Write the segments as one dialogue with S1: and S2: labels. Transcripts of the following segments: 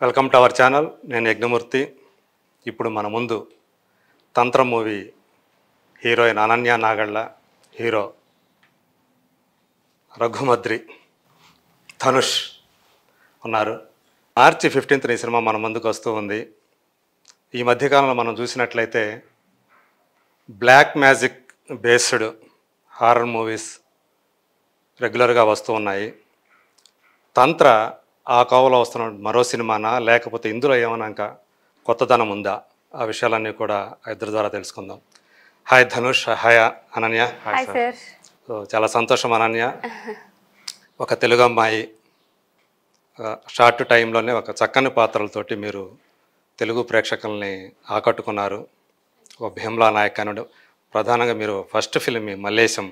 S1: Welcome to our channel. నేను యజ్ఞమూర్తి. ఇప్పుడు మన ముందు తంత్ర movie heroine Ananya Nagalla, hero రఘుమద్రి, Dhanush ఉన్నారు. మార్చి 15th ఈ సినిమా మన ముందుకు వస్తూ ఉంది. ఈ మధ్యకాలంలో మనం చూసినట్లయితే black magic based horror movies రెగ్యులర్గా వస్తూ ఉన్నాయి. తంత్ర ఆ కోవలో వస్తున్న మరో సినిమానా, లేకపోతే ఇందులో ఏమైనా ఇంకా కొత్తదనం ఉందా? ఆ విషయాలన్నీ కూడా ఇద్దరి ద్వారా తెలుసుకుందాం. Hi Dhanush, hi Ananya.
S2: Hi sir.
S1: So చాలా సంతోషం అనన్య. ఒక తెలుగు అమ్మాయి షార్ట్ టైంలోనే ఒక చక్కని పాత్రలతోటి మీరు తెలుగు ప్రేక్షకుల్ని ఆకట్టుకున్నారు. ఒక భీమ్లా నాయక్ అని ప్రధానంగా మీరు first film Mallesham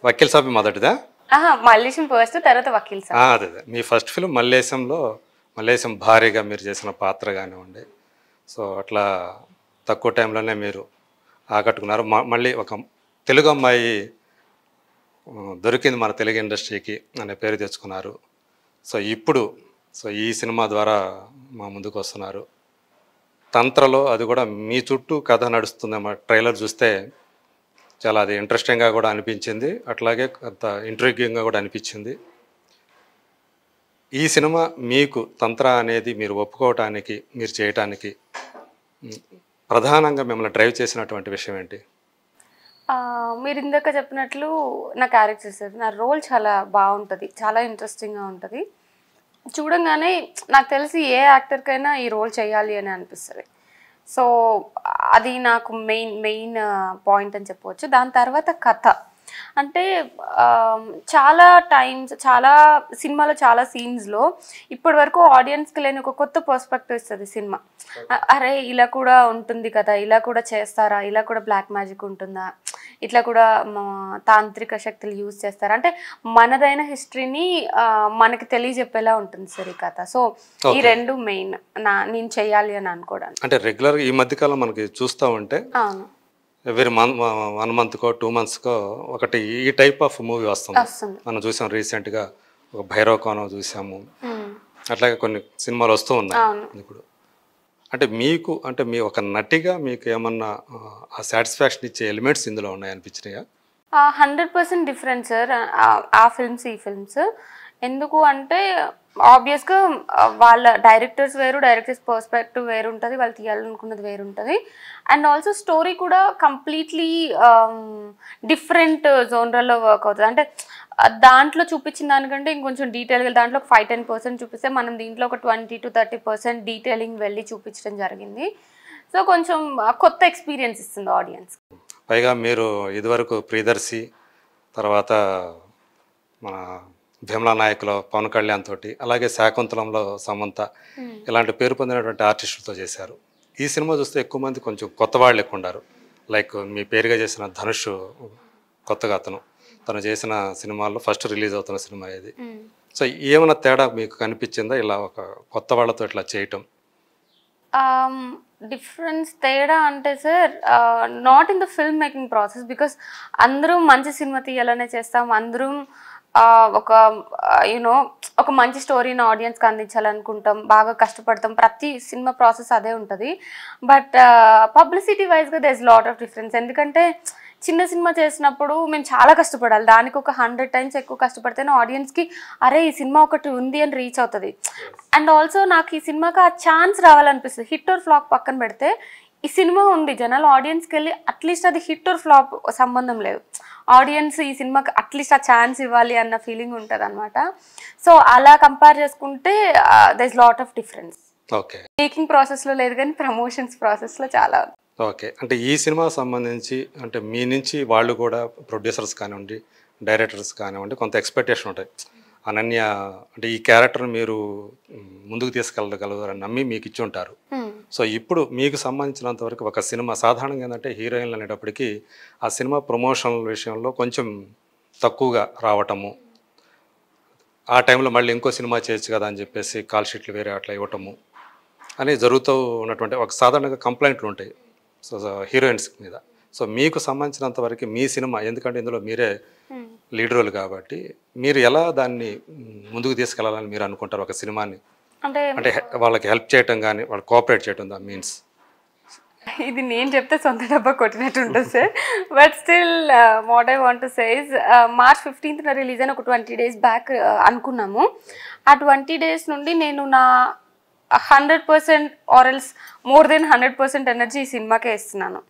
S1: Vakeel Saab మొదటిదా?
S2: Mallesham first, తర్వాత వకీల్ సాబ్.
S1: అదే మీ ఫస్ట్ ఫిలిం మల్లేశం భారీగా మీరు చేసిన పాత్ర కానివ్వండి. సో అట్లా తక్కువ టైంలోనే మీరు ఆకట్టుకున్నారు. మళ్ళీ ఒక తెలుగు అమ్మాయి దొరికింది మన తెలుగు ఇండస్ట్రీకి అనే పేరు తెచ్చుకున్నారు. సో ఈ సినిమా ద్వారా మా ముందుకు వస్తున్నారు. తంత్రలో అది కూడా మీ చుట్టూ కథ నడుస్తుందన్నమాట. ట్రైలర్ చూస్తే చాలా అది ఇంట్రెస్టింగ్గా కూడా అనిపించింది, అట్లాగే అంత ఇంట్రిగ్యూయింగ్గా కూడా అనిపించింది. ఈ సినిమా మీకు తంత్ర అనేది మీరు ఒప్పుకోవటానికి, మీరు చేయటానికి ప్రధానంగా మిమ్మల్ని డ్రైవ్ చేసినటువంటి విషయం ఏంటి?
S2: మీరు ఇందాక చెప్పినట్లు నా క్యారెక్టర్ సార్, నా రోల్ చాలా బాగుంటుంది, చాలా ఇంట్రెస్టింగ్గా ఉంటుంది. చూడంగానే నాకు తెలిసి ఏ యాక్టర్కైనా ఈ రోల్ చేయాలి అని అనిపిస్తుంది. సో అది నాకు మెయిన్ పాయింట్ అని చెప్పవచ్చు. దాని తర్వాత కథ అంటే చాలా సినిమాలో చాలా సీన్స్లో ఇప్పటి వరకు ఆడియన్స్కి లేని ఒక కొత్త పర్స్పెక్టివ్ ఇస్తుంది సినిమా. అరే ఇలా కూడా ఉంటుంది కదా, ఇలా కూడా చేస్తారా, ఇలా కూడా బ్లాక్ మ్యాజిక్ ఉంటుందా, ఇట్లా కూడా తాంత్రిక శక్తులు యూజ్ చేస్తారా, అంటే మనదైన హిస్టరీని మనకి తెలియజెప్పేలా ఉంటుంది సార్ ఈ కథ. సో ఈ రెండు మెయిన్ నేను చెయ్యాలి అని అనుకోవడానికి.
S1: అంటే రెగ్యులర్గా ఈ మధ్యకాలం మనకి చూస్తూ ఉంటే ఎవ్రీ 1 monthకో 2 monthsకో ఒకటి ఈ టైప్ ఆఫ్ మూవీ వస్తుంది. మనం చూసాం రీసెంట్గా ఒక భైరవకోణం చూసాము, అట్లాగే కొన్ని సినిమాలు వస్తూ ఉన్నాయి ఇప్పుడు. అంటే మీ ఒక నటిగా మీకు ఏమన్నా ఆ సాటిస్ఫాక్షన్ ఇచ్చే ఎలిమెంట్స్ ఇందులో ఉన్నాయనిపించినాయా?
S2: 100% డిఫరెంట్ సార్ ఆ ఫిల్మ్స్ ఈ ఫిల్మ్స్. ఎందుకు అంటే ఆబ్వియస్గా వాళ్ళ డైరెక్టర్స్ వేరు, డైరెక్టర్స్ పర్స్పెక్టివ్ వేరు ఉంటుంది, వాళ్ళు తీయాలనుకున్నది వేరు ఉంటుంది. అండ్ ఆల్సో స్టోరీ కూడా కంప్లీట్లీ డిఫరెంట్ జోనర్లో వర్క్ అవుతుంది. అంటే దాంట్లో చూపించిన దానికంటే ఇంకొంచెం డీటెయిల్గా దాంట్లో ఒక 5-10% చూపిస్తే మనం దీంట్లో ఒక 20 to 30% డీటెయిలింగ్ వెళ్ళి చూపించడం జరిగింది. సో కొంచెం కొత్త ఎక్స్పీరియన్స్ ఇస్తుంది ఆడియన్స్.
S1: పైగా మీరు ఇదివరకు ప్రియదర్శి, తర్వాత మన భీమ్లా నాయక్లో పవన్ కళ్యాణ్ తోటి, అలాగే శాకుంతలంలో సమంత, ఇలాంటి పేరు పొందినటువంటి ఆర్టిస్టులతో చేశారు. ఈ సినిమా చూస్తే ఎక్కువ మంది కొంచెం కొత్త వాళ్ళు ఎక్కువ ఉన్నారు. లైక్ మీ పేరుగా చేసిన ధనుష్ కొత్తగా తను చేసిన సినిమాల్లో ఫస్ట్ రిలీజ్ అవుతున్న సినిమా ఇది. సో ఏమైనా తేడా మీకు కనిపించిందా ఇలా ఒక కొత్త వాళ్ళతో ఇట్లా చేయటం?
S2: డిఫరెన్స్ తేడా అంటే sir not in the film making process, because అందరం మంచి సినిమా తీయాలనే చేస్తాం, అందరం ఒక మంచి స్టోరీని ఆడియన్స్కి అందించాలనుకుంటాం, బాగా కష్టపడతాం, ప్రతి సినిమా ప్రాసెస్ అదే ఉంటుంది. బట్ పబ్లిసిటీ వైజ్గా there is lot of difference. ఎందుకంటే చిన్న సినిమా చేసినప్పుడు మేము చాలా కష్టపడాలి, దానికి ఒక 100 times ఎక్కువ కష్టపడితేనే ఆడియన్స్కి అరే ఈ సినిమా ఒకటి ఉంది అని రీచ్ అవుతుంది. అండ్ ఆల్సో నాకు ఈ సినిమాకి ఆ ఛాన్స్ రావాలనిపిస్తుంది. హిట్ ఆర్ ఫ్లాప్ పక్కన పెడితే ఈ సినిమా ఉంది, జనాలు ఆడియన్స్కి వెళ్ళి అట్లీస్ట్ అది హిట్ ఆర్ ఫ్లాప్ సంబంధం లేదు, ఆడియన్స్ ఈ సినిమాకి అట్లీస్ట్ ఆ ఛాన్స్ ఇవ్వాలి అన్న ఫీలింగ్ ఉంటుంది అనమాట. సో అలా కంపేర్ చేసుకుంటే there is lot of difference.
S1: Okay,
S2: making ప్రాసెస్లో లేదు కానీ ప్రమోషన్స్ ప్రాసెస్లో చాలా.
S1: ఓకే, అంటే ఈ సినిమా సంబంధించి అంటే మీ నుంచి వాళ్ళు కూడా ప్రొడ్యూసర్స్ కానివ్వండి, డైరెక్టర్స్ కానివ్వండి కొంత ఎక్స్పెక్టేషన్ ఉంటాయి. అనన్య అంటే ఈ క్యారెక్టర్ని మీరు ముందుకు తీసుకెళ్ళగలరని నమ్మి మీకు ఇచ్చి ఉంటారు. సో ఇప్పుడు మీకు సంబంధించినంత వరకు ఒక సినిమా సాధారణంగా ఏంటంటే హీరోయిన్లు అనేటప్పటికీ ఆ సినిమా ప్రమోషన్ల విషయంలో కొంచెం తక్కువగా రావటము, ఆ టైంలో మళ్ళీ ఇంకో సినిమా చేయొచ్చు కదా అని చెప్పేసి కాల్ షీట్లు వేరే అట్లా ఇవ్వటము అని జరుగుతూ ఉన్నటువంటి ఒక సాధారణంగా కంప్లైంట్లు ఉంటాయి సో హీరోయిన్స్ మీద. సో మీకు సంబంధించినంత వరకు మీ సినిమా, ఎందుకంటే ఇందులో మీరే లీడ్ రోల్ కాబట్టి, మీరు ఎలా దాన్ని ముందుకు తీసుకెళ్లాలని మీరు అనుకుంటారు ఒక సినిమాని?
S2: అంటే
S1: అంటే వాళ్ళకి హెల్ప్ చేయటం కానీ, వాళ్ళు కోఆపరేట్ చేయటం దా మీన్స్?
S2: ఇది నేను చెప్తే సొంత డబ్బా కొట్టినట్టు ఉంటుంది sir. But still what I want to say is March 15th release అయిన ఒక 20 days బ్యాక్ అనుకున్నాము. ఆ 20 days నుండి నేను నా 100% ఆర్ఎల్స్ మోర్ దెన్ 100% ఎనర్జీ ఈ సినిమాకే ఇస్తున్నాను.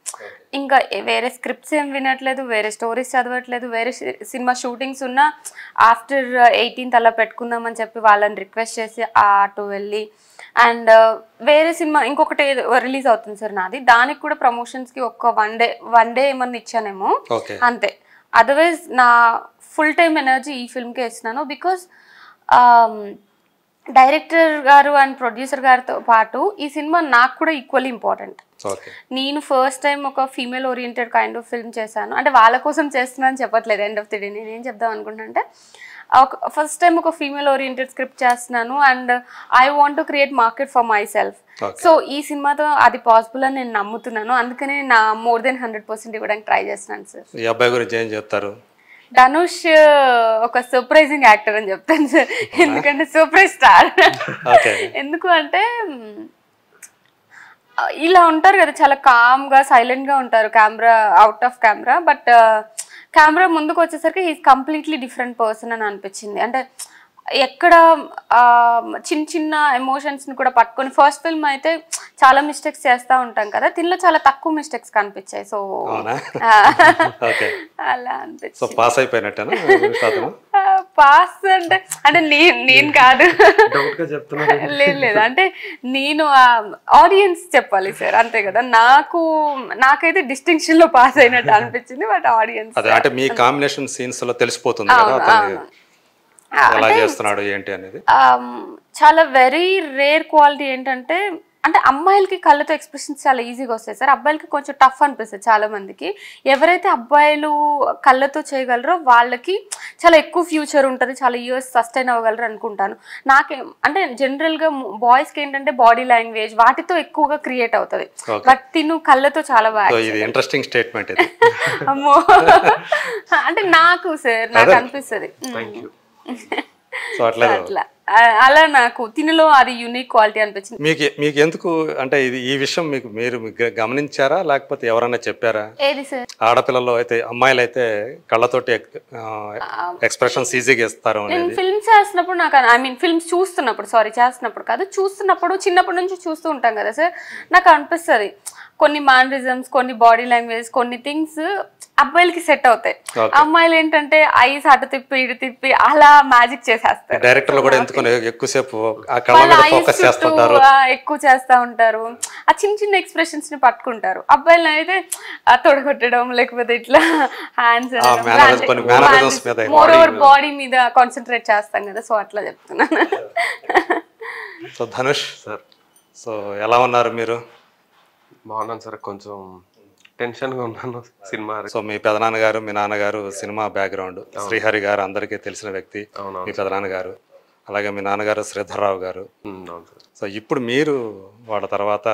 S2: ఇంకా వేరే స్క్రిప్ట్స్ ఏం వినట్లేదు, వేరే స్టోరీస్ చదవట్లేదు, వేరే సినిమా షూటింగ్స్ ఉన్నా ఆఫ్టర్ 18th అలా పెట్టుకుందామని చెప్పి వాళ్ళని రిక్వెస్ట్ చేసి అటు వెళ్ళి, అండ్ వేరే సినిమా ఇంకొకటి రిలీజ్ అవుతుంది సార్ నాది, దానికి కూడా ప్రమోషన్స్కి ఒక వన్ డే ఏమన్నా ఇచ్చానేమో అంతే. అదర్వైజ్ నా ఫుల్ టైమ్ ఎనర్జీ ఈ ఫిల్మ్కే ఇస్తున్నాను. బికాస్ డైరెక్టర్ గారు అండ్ ప్రొడ్యూసర్ గారితో పాటు ఈ సినిమా నాకు కూడా ఈక్వల్లీ ఇంపార్టెంట్. నేను ఫస్ట్ టైం ఒక female oriented kind of film చేశాను. అంటే వాళ్ళ కోసం చేస్తున్నాను చెప్పట్లేదు, ఎండ్ ఆఫ్ ది డే నేను ఏం చెప్దాం అనుకుంటున్నా అంటే ఫస్ట్ టైం ఒక ఫీమేల్ ఓరియంటెడ్ స్క్రిప్ట్ చేస్తున్నాను and I want to create market for my self. So ఈ సినిమాతో అది పాసిబుల్ అని నేను నమ్ముతున్నాను. అందుకనే నా మోర్ దెన్ 100% ఇవ్వడానికి ట్రై చేస్తున్నాను సార్.
S1: ఈ అబ్బాయి గురించి ఏం చెప్తారు?
S2: ధనుష్ ఒక సర్ప్రైజింగ్ యాక్టర్ అని చెప్తాను సార్, ఎందుకంటే సర్ప్రైజ్ స్టార్. ఎందుకు అంటే ఇలా ఉంటారు కదా, చాలా కామ్గా సైలెంట్గా ఉంటారు camera out of camera, but camera ముందుకు వచ్చేసరికి హీస్ కంప్లీట్లీ డిఫరెంట్ పర్సన్ అని అనిపించింది. అంటే ఎక్కడ చిన్న చిన్న ఎమోషన్స్ని కూడా పట్టుకొని, ఫస్ట్ ఫిల్మ్ అయితే చాలా మిస్టేక్స్ చేస్తూ ఉంటాం కదా, దీనిలో చాలా తక్కువ మిస్టేక్స్ కనిపించాయి. సో అలా అనిపించింది. పాస్ అంటే నేను కాదు, లేదు అంటే నేను ఆడియన్స్ చెప్పాలి సార్, అంతే కదా. నాకైతే డిస్టింక్షన్ లో పాస్ అయినట్టు అనిపించింది, బట్ ఆడియన్స్
S1: అంటే మీ కాంబినేషన్ సీన్స్ లో తెలిసిపోతుంది కదా ఎలా చేస్తున్నాడు ఏంటి అనేది.
S2: చాలా వెరీ రేర్ క్వాలిటీ ఏంటంటే, అంటే అమ్మాయిలకి కళ్ళతో ఎక్స్ప్రెషన్స్ చాలా ఈజీగా వస్తాయి సార్, అబ్బాయిలకి కొంచెం టఫ్ అనిపిస్తుంది చాలా మందికి. ఎవరైతే అబ్బాయిలు కళ్ళతో చేయగలరో వాళ్ళకి చాలా ఎక్కువ ఫ్యూచర్ ఉంటుంది, చాలా ఇయర్స్ సస్టైన్ అవ్వగలరు అనుకుంటాను. అంటే జనరల్గా బాయ్స్కి ఏంటంటే బాడీ లాంగ్వేజ్ వాటితో ఎక్కువగా క్రియేట్ అవుతుంది, బట్ తిను కళ్ళతో చాలా బాగా.
S1: ఇంట్రెస్టింగ్ స్టేట్మెంట్
S2: అమ్మో అంటే నాకు అనిపిస్తుంది అట్లా, అలా నాకు తినలో అది యూనిక్ క్వాలిటీ అనిపించింది.
S1: మీకు ఎందుకు అంటే ఈ విషయం మీరు గమనించారా లేకపోతే ఎవరైనా చెప్పారా?
S2: ఏది సార్?
S1: ఆడపిల్లలు అయితే, అమ్మాయిలు అయితే కళ్ళతోటి ఎక్స్ప్రెషన్స్ ఈజీగా ఇస్తారు.
S2: నేను ఫిల్మ్స్ చేస్తున్నప్పుడు నాకు, ఐ మీన్ ఫిల్మ్స్ చేస్తున్నప్పుడు కాదు, చిన్నప్పటి నుంచి చూస్తూ ఉంటాం కదా సార్, నాకు అనిపిస్తుంది కొన్ని మానరిజమ్స్, కొన్ని బాడీ లాంగ్వేజ్, కొన్ని థింగ్స్ అబ్బాయిలకి సెట్ అవుతాయి. అమ్మాయిలు ఏంటంటే ఐస్ అటు తిప్పి ఇటు తిప్పి అలా మ్యాజిక్ చేసేస్తారు.
S1: డైరెక్టర్లు కూడా ఎక్కువసేపు
S2: ఎక్కువ చేస్తా ఉంటారు, ఆ చిన్న చిన్న ఎక్స్ప్రెషన్స్ ని పట్టుకుంటారు. అబ్బాయిలు అయితే తొడగొట్టడం, లేకపోతే ఇట్లా హ్యాండ్స్, మోర్ ఓవర్ బాడీ మీద కాన్సన్ట్రేట్ చేస్తాం కదా, సో అట్లా చెప్తున్నాను.
S1: సో ధనుష్ సార్, సో ఎలా ఉన్నారు మీరు?
S3: బాగున్నాను సార్, కొంచెం టెన్షన్గా ఉన్నాను సినిమా.
S1: సో మీ పెదనాన్నగారు, మీ నాన్నగారు సినిమా బ్యాక్గ్రౌండ్, శ్రీహరి గారు అందరికీ తెలిసిన వ్యక్తి మీ పెదనాన్నగారు, అలాగే మీ నాన్నగారు శ్రీధర్రావు గారు. సో ఇప్పుడు మీరు వాళ్ళ తర్వాత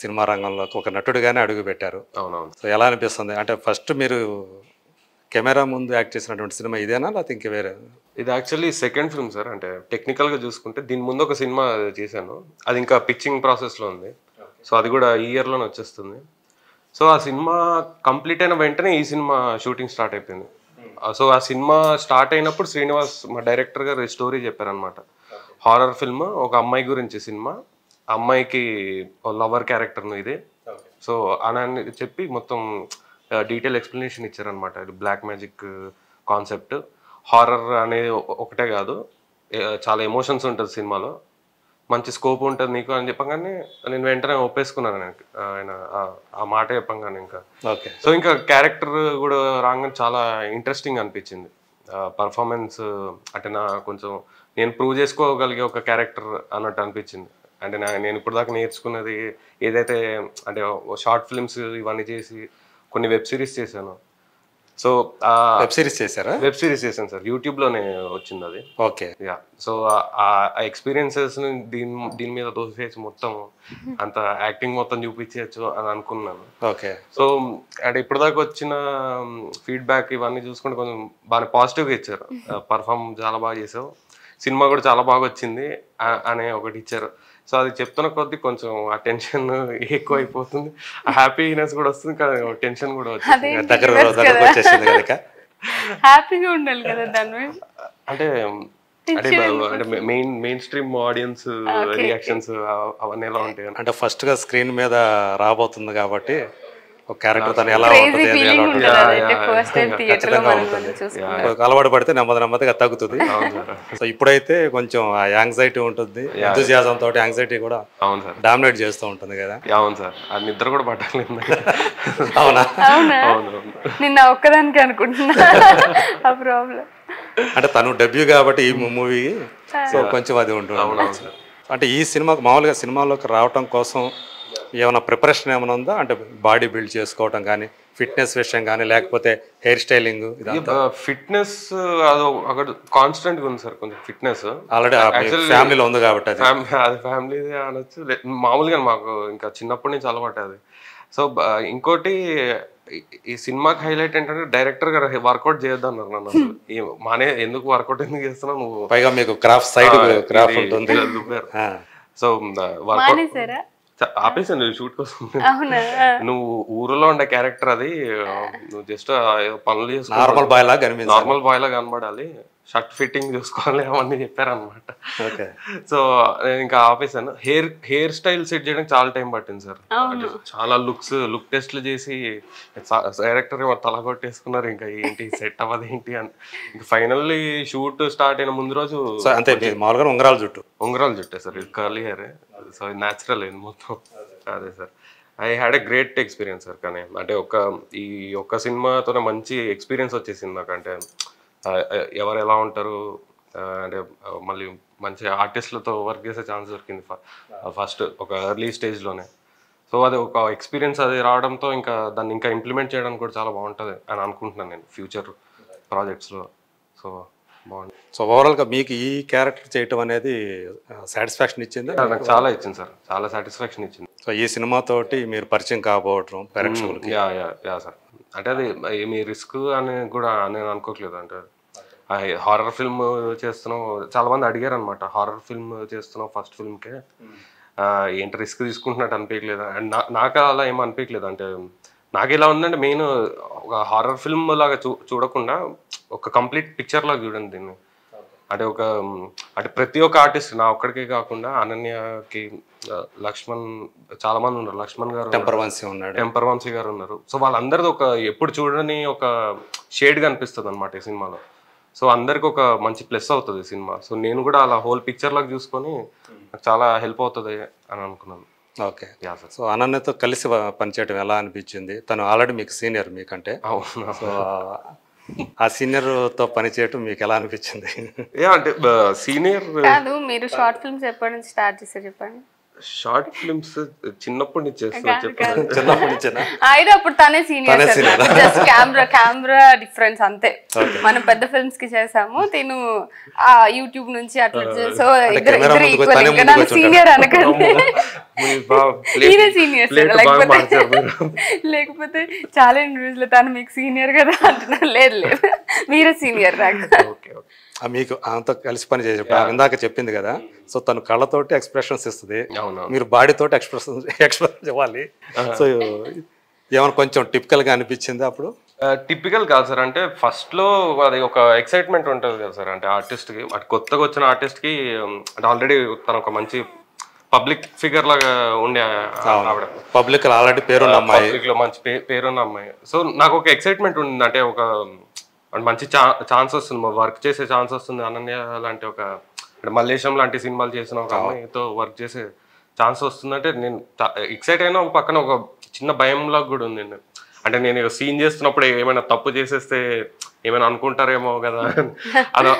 S1: సినిమా రంగంలోకి ఒక నటుడిగానే అడుగు పెట్టారు.
S3: అవునవును.
S1: సో ఎలా అనిపిస్తుంది? అంటే ఫస్ట్ మీరు కెమెరా ముందు యాక్ట్ చేసినటువంటి సినిమా ఇదేనా లేకపోతే ఇంక వేరే?
S3: ఇది యాక్చువల్లీ సెకండ్ ఫిల్మ్ సార్. అంటే టెక్నికల్గా చూసుకుంటే దీని ముందు ఒక సినిమా చేశాను, అది ఇంకా పిచ్చింగ్ ప్రాసెస్లో ఉంది. సో అది కూడా ఈ ఇయర్లోనే వచ్చేస్తుంది. సో ఆ సినిమా కంప్లీట్ అయిన వెంటనే ఈ సినిమా షూటింగ్ స్టార్ట్ అయిపోయింది. సో ఆ సినిమా స్టార్ట్ అయినప్పుడు శ్రీనివాస్ మా డైరెక్టర్ గారు స్టోరీ చెప్పారనమాట. హారర్ ఫిల్మ్, ఒక అమ్మాయి గురించి సినిమా, అమ్మాయికి లవర్ క్యారెక్టర్ను ఇది. సో అని చెప్పి మొత్తం డీటెయిల్ ఎక్స్ప్లెనేషన్ ఇచ్చారనమాట. ఇది బ్లాక్ మ్యాజిక్ కాన్సెప్ట్, హారర్ అనేది ఒకటే కాదు, చాలా ఎమోషన్స్ ఉంటుంది సినిమాలో, మంచి స్కోప్ ఉంటుంది నీకు అని చెప్పగానే నేను వెంటనే ఒప్పేసుకున్నాను. ఆయన ఆ మాట చెప్పగానే ఇంకా
S1: ఓకే.
S3: సో ఇంకా క్యారెక్టర్ కూడా రాగానే చాలా ఇంట్రెస్టింగ్ అనిపించింది. పర్ఫార్మెన్స్ అంటే కొంచెం నేను ప్రూవ్ చేసుకోగలిగే ఒక క్యారెక్టర్ అన్నట్టు అనిపించింది. అంటే నేను ఇప్పుడు దాకా నేర్చుకున్నది ఏదైతే, అంటే షార్ట్ ఫిల్మ్స్ ఇవన్నీ చేసి కొన్ని వెబ్ సిరీస్ చేశాను. సో
S1: వెబ్ సిరీస్ చేశారా?
S3: వెబ్ సిరీస్ చేశాను సార్, యూట్యూబ్లోనే వచ్చింది అది.
S1: ఓకే.
S3: యా, సో ఆ ఎక్స్పీరియన్సెస్ దీని మీద దోసేసి మొత్తం అంత యాక్టింగ్ మొత్తం చూపించవచ్చు అని అనుకున్నాను.
S1: ఓకే.
S3: సో అంటే ఇప్పటిదాకా వచ్చిన ఫీడ్బ్యాక్ ఇవన్నీ చూసుకుంటే కొంచెం బాగా పాజిటివ్గా ఇచ్చారు. పర్ఫామ్ చాలా బాగా చేసావు, సినిమా కూడా చాలా బాగా వచ్చింది అనే ఒకటి ఇచ్చారు. సో అది చెప్తున్న కొద్దీ కొంచెం ఆ టెన్షన్ ఎక్కువ అయిపోతుంది, ఆ హ్యాపీనెస్ కూడా వస్తుంది, కానీ టెన్షన్ కూడా వచ్చింది.
S1: దగ్గరకు వచ్చేసింది కదా.
S2: హ్యాపీగా ఉండాలి కదా దాని మీద.
S3: అంటే మెయిన్ స్ట్రీమ్ ఆడియన్స్ రియాక్షన్స్ అవన్నీ ఎలా ఉంటాయి
S1: అంటే ఫస్ట్ గా స్క్రీన్ మీద రాబోతుంది కాబట్టి ఒక క్యారెక్టర్ తను ఎలా
S2: Crazy
S1: ఉంటుంది,
S2: feeling
S1: ఎలా
S2: ఉంటుంది అదైతే first time theatre లో మనం చూసుకుంటాం.
S1: ఒక అలవాటు పడితే నెమ్మదిగా తగ్గుతుంది. సో ఇప్పుడైతే కొంచెం ఆ యాంగ్జైటీ ఉంటుంది, ఎంతూజియాజం తోటి యాంగ్జైటీ కూడా
S3: అవును సార్
S1: డామినేట్ చేస్తూ ఉంటుంది కదా.
S3: అవును సార్, అది నిద్ర కూడా పట్టలేదు.
S1: అవునా?
S3: అవును,
S2: నిన్న ఒక్కదానికి అనుకుంటున్నా ఆ ప్రాబ్లం.
S1: అంటే తను డెబ్యూ కాబట్టి ఈ మూవీ, సో కొంచెం అది ఉంటుంది. అంటే ఈ సినిమాకు మామూలుగా సినిమాలోకి రావటం కోసం ఏమైనా ప్రిపరేషన్ ఏమైనా ఉందా? అంటే బాడీ బిల్డ్ చేసుకోవటం కానీ, ఫిట్నెస్ విషయం కానీ, లేకపోతే హెయిర్ స్టైలింగ్?
S3: ఫిట్నెస్ అది అక్కడ కాన్స్టెంట్ ఉంది సార్, కొంచెం ఫిట్నెస్
S1: ఆల్రెడీ ఫ్యామిలీలో ఉంది కాబట్టి
S3: అది ఫ్యామిలీ అనొచ్చు. మామూలుగా మాకు ఇంకా చిన్నప్పటి నుంచి అలవాటు అది. సో ఇంకోటి ఈ సినిమాకి హైలైట్ ఏంటంటే డైరెక్టర్ గారు వర్కౌట్ చేయొద్దు అన్నారు నన్ను. మానే ఎందుకు వర్కౌట్ ఎందుకు చేస్తున్నావు నువ్వు,
S1: పైగా మీకు క్రాఫ్ట్ సైడ్ క్రాఫ్ట్ ఉంటుంది.
S3: సో వర్కౌట్ ఆపేసాను షూట్ కోసం. నువ్వు ఊరిలో ఉండే క్యారెక్టర్ అది, నువ్వు జస్ట్ పనులు చేసుకో,
S1: నార్మల్ బాయ్
S3: లా కనబడాలి, షర్ట్ ఫిట్టింగ్ చూసుకోవాలి అవన్నీ చెప్పారనమాట. సో నేను ఇంకా ఆపేసాను. హెయిర్ స్టైల్ సెట్ చేయడానికి చాలా టైం పట్టింది సార్. చాలా లుక్ టెస్ట్లు చేసి డైరెక్టర్ తల కొట్టేసుకున్నారు, ఇంకా ఏంటి సెట్ అవ్వదు ఏంటి అని. ఇంకా ఫైనల్లీ షూట్ స్టార్ట్ అయిన ముందు రోజు
S1: అంతే, మామూలుగా ఉంగరాల
S3: జుట్టే సార్, ఇది కర్లీ హెయిర్, సో న్యాచురల్ అయింది మొత్తం. అదే sir, I had a great experience sir. కానీ అంటే ఈ ఒక్క సినిమాతోనే మంచి ఎక్స్పీరియన్స్ వచ్చేసింది నాకు. అంటే ఎవరు ఎలా ఉంటారు, అంటే మళ్ళీ మంచి ఆర్టిస్టులతో వర్క్ చేసే ఛాన్స్ దొరికింది ఫస్ట్ ఒక ఎర్లీ స్టేజ్లోనే. సో అది ఒక ఎక్స్పీరియన్స్ అది రావడంతో ఇంకా దాన్ని ఇంకా ఇంప్లిమెంట్ చేయడానికి కూడా చాలా బాగుంటుంది అని అనుకుంటున్నాను నేను ఫ్యూచర్ ప్రాజెక్ట్స్లో. సో బాగుంది.
S1: సో ఓవరాల్గా మీకు ఈ క్యారెక్టర్ చేయటం అనేది సాటిస్ఫాక్షన్ ఇచ్చింది?
S3: నాకు చాలా ఇచ్చింది సార్, చాలా సాటిస్ఫాక్షన్ ఇచ్చింది.
S1: సో ఈ సినిమాతోటి మీరు పరిచయం కాబోవటం ప్రేక్షకులకి?
S3: యా సార్, అంటే అది ఏమి రిస్క్ అని కూడా నేను అనుకోవట్లేదు. అంటే హారర్ ఫిల్మ్ చేస్తున్నాం, చాలా మంది అడిగారు అనమాట, హారర్ ఫిల్మ్ చేస్తున్నాం ఫస్ట్ ఫిల్మ్కే, ఏంటి రిస్క్ తీసుకుంటున్నట్టు అనిపించలేదు. అండ్ నాకు అలా ఏమో అనిపించలేదు. అంటే నాకు ఎలా ఉందంటే మెయిన్ ఒక హారర్ ఫిల్మ్ లాగా చూడకుండా ఒక కంప్లీట్ పిక్చర్ లాగా చూడండి దీన్ని. అంటే ప్రతి ఒక్క ఆర్టిస్ట్, నా ఒక్కడికే కాకుండా అనన్యకి, లక్ష్మణ్, చాలా మంది ఉన్నారు, లక్ష్మణ్ గారు, టెంపర్ వంశీ గారు ఉన్నారు. సో వాళ్ళందరిది ఒక ఎప్పుడు చూడని ఒక షేడ్ కనిపిస్తుంది అనమాట ఈ సినిమాలో. సో అందరికి ఒక మంచి ప్లస్ అవుతుంది సినిమా. సో నేను కూడా అలా హోల్ పిక్చర్ లాగా చూసుకొని నాకు చాలా హెల్ప్ అవుతుంది అని అనుకున్నాను.
S1: ఓకే. సో అనన్యతో కలిసి పనిచేయడం ఎలా అనిపించింది? తను ఆల్రెడీ మీకు సీనియర్ మీకంటే.
S3: అవును.
S1: సో ఆ సీనియర్ తో పనిచేయటం మీకు ఎలా అనిపించింది?
S3: అంటే సీనియర్
S2: కాదు, మీరు షార్ట్ ఫిల్మ్స్ ఎప్పటి నుంచి స్టార్ట్ చేశారు చెప్పండి?
S3: షార్ట్ ఫిల్మ్స్ చిన్నప్పటి నుంచి చేస్తాను చెప్పాను.
S1: చిన్నప్పటి నుంచి
S2: అయితే అప్పుడు తనే సీనియర్, జస్ట్ కెమెరా డిఫరెన్స్ అంతే. మనం పెద్ద ఫిల్మ్స్ కి చేసాము, తిను యూట్యూబ్ నుంచి అట్లా. సో ఇద్దరు ఈక్వల్, సీనియర్ అనకండి, సీనియర్. లేకపోతే చాలా ఇంటర్వ్యూస్ లో తను మీకు సీనియర్ కదా అంటున్నారు. లేదు మీరే సీనియర్ నాకు.
S1: మీకు అంత కలిసి పని చేసేప్పుడు ఇందాక చెప్పింది కదా, సో తను కళ్ళతోటి ఎక్స్ప్రెషన్స్ ఇస్తుంది, మీరు బాడీతోటి ఎక్స్ప్రెషన్ ఇవ్వాలి. సో ఏమైనా కొంచెం టిపికల్ గా అనిపించింది అప్పుడు?
S3: టిపికల్ కాదు సార్, అంటే ఫస్ట్ లో అది ఒక ఎక్సైట్మెంట్ ఉంటుంది కదా సార్. అంటే ఆర్టిస్ట్ కి, అటు కొత్తగా వచ్చిన ఆర్టిస్ట్ కి, అంటే ఆల్రెడీ తను ఒక మంచి పబ్లిక్ ఫిగర్ లాగా ఉండే ఆవిడ,
S1: పబ్లిక్ ఆల్రెడీ పేరున్న అమ్మాయి,
S3: పబ్లిక్ లో మంచి పేరున్న అమ్మాయి. సో నాకు ఒక ఎక్సైట్మెంట్ ఉంది, అంటే ఒక మంచి ఛాన్స్ వస్తుంది, వర్క్ చేసే ఛాన్స్ వస్తుంది. అనన్య లాంటి ఒక, అంటే మల్లేశం లాంటి సినిమాలు చేసిన ఒక అమ్మాయితో వర్క్ చేసే ఛాన్స్ వస్తుందంటే నేను ఎక్సైట్ అయినా, ఒక పక్కన ఒక చిన్న భయంలాగా కూడా ఉంది. అంటే నేను సీన్ చేస్తున్నప్పుడు ఏమైనా తప్పు చేసేస్తే ఏమైనా అనుకుంటారేమో కదా,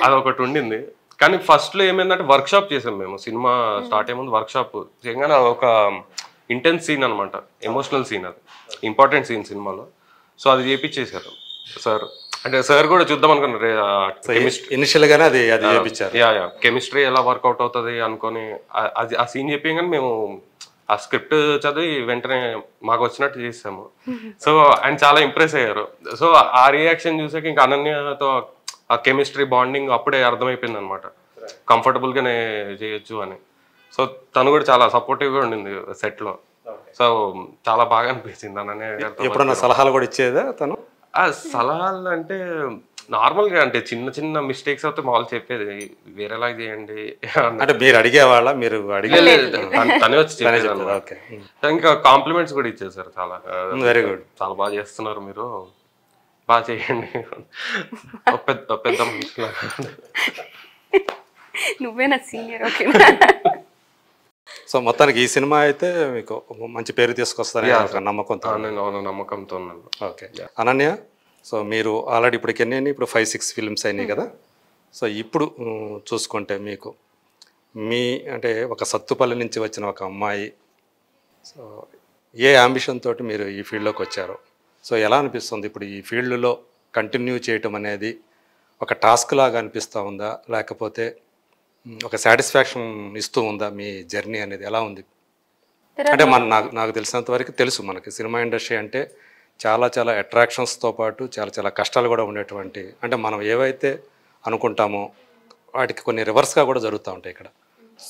S3: అదొకటి ఉండింది. కానీ ఫస్ట్లో ఏమైందంటే వర్క్ షాప్ చేసాం మేము, సినిమా స్టార్ట్ అయ్యే ముందు వర్క్ షాప్ చేయగానే ఒక ఇంటెన్స్ సీన్ అనమాట, ఎమోషనల్ సీన్, అది ఇంపార్టెంట్ సీన్ సినిమాలో. సో అది చేపించేశారు. సార్ అంటే సార్ కూడా చూద్దాం అనుకున్నారు
S1: ఇనిషియల్ గానే అది చేయించారు.
S3: యా కెమిస్ట్రీ ఎలా వర్కౌట్ అవుతుంది అనుకొని అది ఆ సీన్ చెప్పి కానీ మేము ఆ స్క్రిప్ట్ చదివి వెంటనే మాకు వచ్చినట్టు చేసాము. సో ఆయన చాలా ఇంప్రెస్ అయ్యారు. సో ఆ రియాక్షన్ చూసాక ఇంకా అనన్యతో ఆ కెమిస్ట్రీ బాండింగ్ అప్పుడే అర్థమైపోయింది అనమాట, కంఫర్టబుల్ గానే చేయొచ్చు అని. సో తను కూడా చాలా సపోర్టివ్ గా ఉండింది సెట్ లో. సో చాలా బాగా అనిపించింది అనన్య గారితో.
S1: ఎప్పుడన్నా సలహాలు కూడా ఇచ్చేదా తను?
S3: ఆ సలహాలు అంటే నార్మల్ గా అంటే చిన్న చిన్న మిస్టేక్స్ అయితే మామూలు చెప్పేది, వేరేలా చేయండి
S1: అంటే మీరు అడిగేవాళ్ళ? మీరు
S3: తనే వచ్చి చెప్పేది అన్నమాట. ఇంకా కాంప్లిమెంట్స్ కూడా ఇచ్చేసారు చాలా.
S1: వెరీ గుడ్,
S3: చాలా బాగా చేస్తున్నారు మీరు, బాగా చేయండి, పెద్ద మనిషిలాగా.
S2: నువ్వే నా సీనియర్. ఓకే.
S1: సో మొత్తానికి ఈ సినిమా అయితే మీకు మంచి పేరు తీసుకొస్తారని ఒక నమ్మకంతో?
S3: నమ్మకంతో ఉన్నాను.
S1: ఓకే. అనన్య, సో మీరు ఆల్రెడీ ఇప్పటికి ఎన్ని, ఇప్పుడు 5-6 ఫిల్మ్స్ అయినాయి కదా. సో ఇప్పుడు చూసుకుంటే మీకు అంటే ఒక సత్తుపల్లి నుంచి వచ్చిన ఒక అమ్మాయి, సో ఏ అంబిషన్ తోటి మీరు ఈ ఫీల్డ్లోకి వచ్చారు? సో ఎలా అనిపిస్తుంది ఇప్పుడు ఈ ఫీల్డ్లో కంటిన్యూ చేయటం అనేది? ఒక టాస్క్ లాగా అనిపిస్తూ ఉందా, లేకపోతే ఒక సాటిస్ఫాక్షన్ ఇస్తూ ఉందా మీ జర్నీ అనేది? ఎలా ఉంది? అంటే నాకు తెలిసినంత వరకు తెలుసు, మనకి సినిమా ఇండస్ట్రీ అంటే చాలా చాలా అట్రాక్షన్స్తో పాటు చాలా చాలా కష్టాలు కూడా ఉండేటువంటి, అంటే మనం ఏవైతే అనుకుంటామో వాటికి కొన్ని రివర్స్గా కూడా జరుగుతూ ఉంటాయి ఇక్కడ.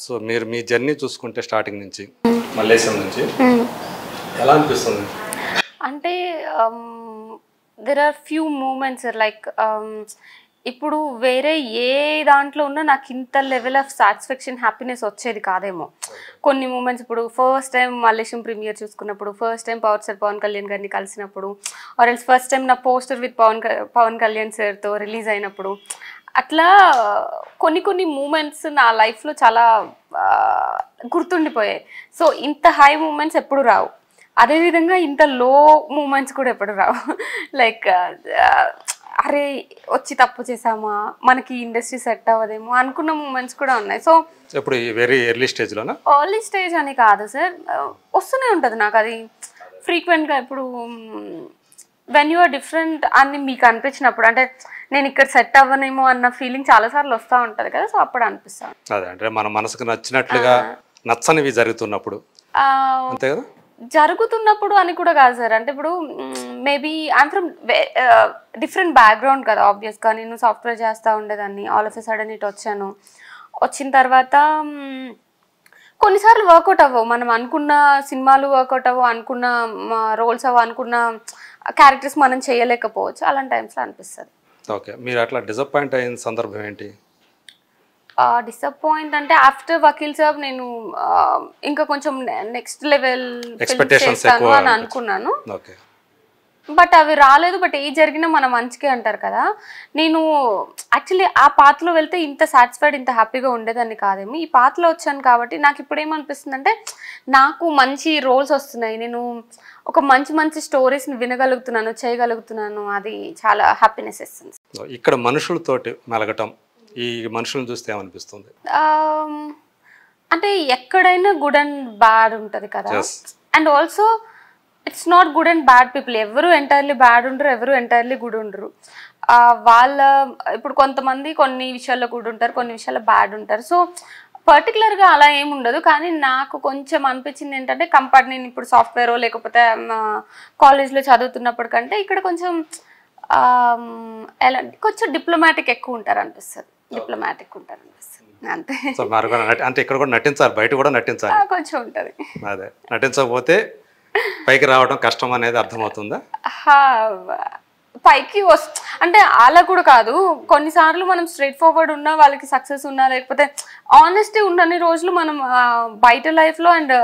S1: సో మీరు మీ జర్నీ చూసుకుంటే స్టార్టింగ్ నుంచి మల్లేశం నుంచి ఎలా అనిపిస్తుంది?
S2: అంటే there are few moments like ఇప్పుడు వేరే ఏ దాంట్లో ఉన్నా నాకు ఇంత లెవెల్ ఆఫ్ సాటిస్ఫాక్షన్ హ్యాపీనెస్ వచ్చేది కాదేమో. కొన్ని మూమెంట్స్, ఇప్పుడు ఫస్ట్ టైం మల్లేశం ప్రీమియర్ చూసుకున్నప్పుడు, ఫస్ట్ టైం పవన్ కళ్యాణ్ గారిని కలిసినప్పుడు, ఆర్ ఎల్స్ ఫస్ట్ టైం నా పోస్టర్ విత్ పవన్ కళ్యాణ్ సార్తో రిలీజ్ అయినప్పుడు, అట్లా కొన్ని మూమెంట్స్ నా లైఫ్లో చాలా గుర్తుండిపోయాయి. సో ఇంత హై మూమెంట్స్ ఎప్పుడు రావు, అదేవిధంగా ఇంత లో మూమెంట్స్ కూడా ఎప్పుడు రావు. లైక్ అరే వచ్చి తప్పు చేసామా, మనకి ఇండస్ట్రీ సెట్ అవ్వదేమో అనుకున్న మూమెంట్స్ కూడా ఉన్నాయి. సో
S1: ఇప్పుడు వెరీ ఎర్లీ స్టేజ్లోనా?
S2: ఎర్లీ స్టేజ్ అని కాదు సార్, వస్తూనే ఉంటుంది నాకు అది ఫ్రీక్వెంట్గా. ఇప్పుడు వెన్ యూ ఆర్ డిఫరెంట్ అని మీకు అనిపించినప్పుడు, అంటే నేను ఇక్కడ సెట్ అవ్వనేమో అన్న ఫీలింగ్ చాలాసార్లు వస్తూ ఉంటుంది కదా, సో అప్పుడు అనిపిస్తాను.
S1: అదే అంటే మన మనసుకు నచ్చినట్లుగా నచ్చనివి జరుగుతున్నప్పుడు అంతే కదా?
S2: జరుగుతున్నప్పుడు అని కూడా కాదు సార్, అంటే ఇప్పుడు maybe I'm from different background కదా. ఆబ్వియస్గా నేను సాఫ్ట్వేర్ చేస్తూ ఉండేదాన్ని, ఆల్ ఆఫ్ ఎ సడన్ ఇటు వచ్చాను. వచ్చిన తర్వాత కొన్నిసార్లు వర్కౌట్ అవ్వవు, మనం అనుకున్న సినిమాలు వర్కౌట్ అవ్వవు, అనుకున్న రోల్స్ అవ్వవు, అనుకున్న క్యారెక్టర్స్ మనం చేయలేకపోవచ్చు. అలాంటి టైమ్స్లో అనిపిస్తుంది.
S1: ఓకే. మీరు అట్లా డిసప్పాయింట్ అయిన సందర్భం ఏంటి?
S2: డిసప్పాయింట్ అంటే ఆఫ్టర్ వకీల్ సాబ్ నేను ఇంకా కొంచెం నెక్స్ట్ లెవెల్ చేస్తాను అని అనుకున్నాను, బట్ అవి రాలేదు. బట్ ఏ జరిగినా మన మంచికే అంటారు కదా. నేను యాక్చువల్లీ ఆ పాత్రలో వెళ్తే ఇంత సాటిస్ఫైడ్, ఇంత హ్యాపీగా ఉండేదాన్ని కాదేమో. ఈ పాత్రలో వచ్చాను కాబట్టి నాకు ఇప్పుడు ఏమనిపిస్తుంది అంటే, నాకు మంచి రోల్స్ వస్తున్నాయి, నేను ఒక మంచి స్టోరీస్ని వినగలుగుతున్నాను, చేయగలుగుతున్నాను. అది చాలా హ్యాపీనెస్ ఇస్తుంది.
S1: ఇక్కడ మనుషులతోటి మెలగటం, ఈ మనుషులను చూస్తే ఏమనిపిస్తుంది?
S2: అంటే ఎక్కడైనా గుడ్ అండ్ బ్యాడ్ ఉంటుంది కదా, and also it's not good and bad people. ఎవరు ఎంటైర్లీ బ్యాడ్ ఉండరు, ఎవరు ఎంటైర్లీ గుడ్ ఉండరు. వాళ్ళ ఇప్పుడు కొంతమంది కొన్ని విషయాల్లో గుడ్ ఉంటారు, కొన్ని విషయాల్లో బ్యాడ్ ఉంటారు. సో పర్టికులర్గా అలా ఏమి ఉండదు. కానీ నాకు కొంచెం అనిపించింది ఏంటంటే, నేను ఇప్పుడు సాఫ్ట్వేర్ లేకపోతే కాలేజ్లో చదువుతున్నప్పుడు కంటే ఇక్కడ కొంచెం ఎలా కొంచెం డిప్లొమాటిక్ ఎక్కువ ఉంటారు అనిపిస్తుంది, డిప్లొమాటిక్ ఉంటారు అనిపిస్తుంది అంతే.
S1: అంటే ఇక్కడ కూడా నటించాలి, బయట కూడా నటించాలి,
S2: కొంచెం ఉంటుంది.
S1: అదే నటించకపోతే పైకి రావడం కష్టం అనేది అర్థమవుతుందా?
S2: పైకి అంటే అలా కూడా కాదు. కొన్నిసార్లు మనం స్ట్రైట్ ఫార్వర్డ్ ఉన్నా, వాళ్ళకి సక్సెస్ ఉన్నా, లేకపోతే ఆనెస్టీ ఉన్నన్ని రోజులు మనం బయట లైఫ్లో అండ్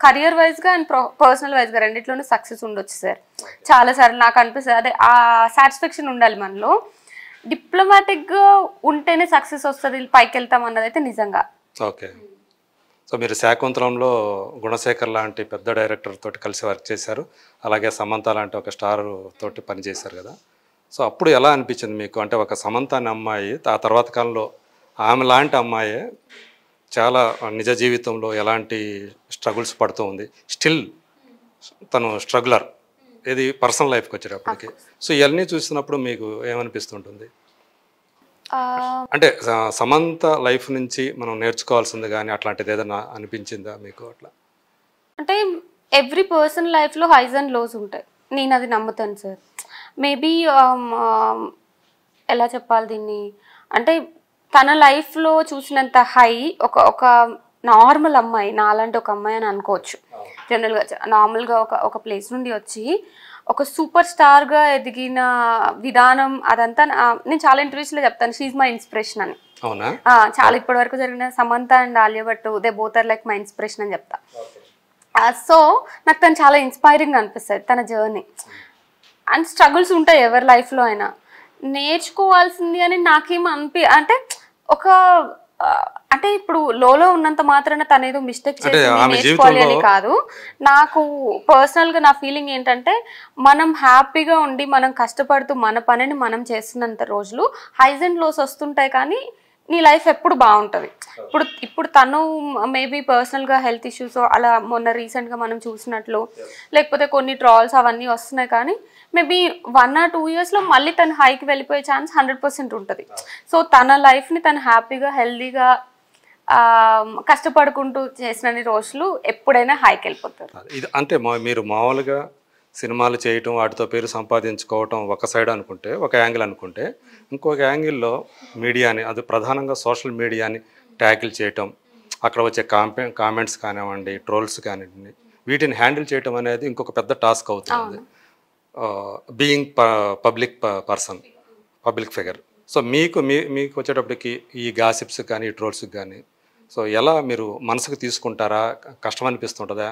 S2: కెరియర్ వైజ్గా అండ్ పర్సనల్ వైజ్గా రెండిట్లోనే సక్సెస్ ఉండొచ్చు సార్. చాలాసార్లు నాకు అనిపిస్తుంది అదే, ఆ సాటిస్ఫాక్షన్ ఉండాలి మనలో. డిప్లొమాటిక్గా ఉంటేనే సక్సెస్ వస్తుంది, పైకి వెళ్తాం అన్నది అయితే నిజంగా.
S1: ఓకే. సో మీరు శాకుంతలంలో గుణశేఖర్ లాంటి పెద్ద డైరెక్టర్ తోటి కలిసి వర్క్ చేశారు, అలాగే సమంత లాంటి ఒక స్టార్ తోటి పనిచేశారు కదా. సో అప్పుడు ఎలా అనిపించింది మీకు? అంటే ఒక సమంత అనే అమ్మాయి ఆ తర్వాత కాలంలో ఆమె లాంటి అమ్మాయి చాలా నిజ జీవితంలో ఎలాంటి స్ట్రగుల్స్ పడుతూ ఉంది, స్టిల్ తను స్ట్రగులర్. ఇది పర్సనల్ లైఫ్కి వచ్చేటప్పటికి. సో ఇవన్నీ చూసినప్పుడు మీకు ఏమనిపిస్తుంటుంది? అంటే సమంత లైఫ్ నుంచి మనం నేర్చుకోవాల్సింది కానీ అట్లాంటిది ఏదైనా అనిపించిందా మీకు అట్లా?
S2: అంటే ఎవ్రీ పర్సన్ లైఫ్లో హైస్ అండ్ లోస్ ఉంటాయి, నేను అది నమ్ముతాను సార్. మేబీ ఎలా చెప్పాలి దీన్ని అంటే తన లైఫ్లో చూసినంత హై ఒక నార్మల్ అమ్మాయి, నాలాంటి ఒక అమ్మాయి అని అనుకోవచ్చు. జనరల్గా నార్మల్గా ఒక ప్లేస్ నుండి వచ్చి ఒక సూపర్ స్టార్గా ఎదిగిన విధానం అదంతా నేను చాలా ఇంటర్వ్యూస్లో చెప్తాను, షీఈ్ మై ఇన్స్పిరేషన్ అని.
S1: అవునా?
S2: చాలా ఇప్పటి వరకు జరిగిన Samantha and Alia Bhatt they both are like my inspiration అని చెప్తా. సో నాకు తను చాలా ఇన్స్పైరింగ్ అనిపిస్తుంది, తన జర్నీ అండ్ స్ట్రగుల్స్ ఉంటాయి ఎవరి లైఫ్లో అయినా. నేర్చుకోవాల్సింది అని నాకేం అంటే ఒక అంటే ఇప్పుడు లోలో ఉన్నంత మాత్రాన తను ఏదో మిస్టేక్ చేసి నేర్చుకోవాలి అని కాదు. నాకు పర్సనల్గా నా ఫీలింగ్ ఏంటంటే మనం హ్యాపీగా ఉండి మనం కష్టపడుతూ మన పనిని మనం చేస్తున్నంత రోజులు హైస్ అండ్ లోస్ వస్తుంటాయి, కానీ నీ లైఫ్ ఎప్పుడు బాగుంటుంది. ఇప్పుడు తను మేబీ పర్సనల్గా హెల్త్ ఇష్యూస్ అలా మొన్న రీసెంట్గా మనం చూసినట్లు లేకపోతే కొన్ని ట్రాల్స్ అవన్నీ వస్తున్నాయి, కానీ మేబీ 1 or 2 yearsలో మళ్ళీ తను హైకి వెళ్ళిపోయే ఛాన్స్ 100% ఉంటుంది. సో తన లైఫ్ని తను హ్యాపీగా హెల్దీగా కష్టపడుకుంటూ చేసిన రోజులు ఎప్పుడైనా హైకి వెళ్ళిపోతారు.
S1: ఇది అంటే మీరు మామూలుగా సినిమాలు చేయటం వాటితో పేరు సంపాదించుకోవటం ఒక సైడ్ అనుకుంటే, ఒక యాంగిల్ అనుకుంటే, ఇంకొక యాంగిల్లో మీడియాని, అది ప్రధానంగా సోషల్ మీడియాని ట్యాకిల్ చేయటం, అక్కడ వచ్చే కామెంట్స్ కానివ్వండి, ట్రోల్స్ కానివ్వండి, వీటిని హ్యాండిల్ చేయటం అనేది ఇంకొక పెద్ద టాస్క్ అవుతుంది. Being public person, public figure. So మీకు వచ్చేటప్పటికి ఈ గాసిప్స్ కానీ ఈ ట్రోల్స్ కానీ సో ఎలా మీరు మనసుకు తీసుకుంటారా? కష్టం అనిపిస్తుంటుందా?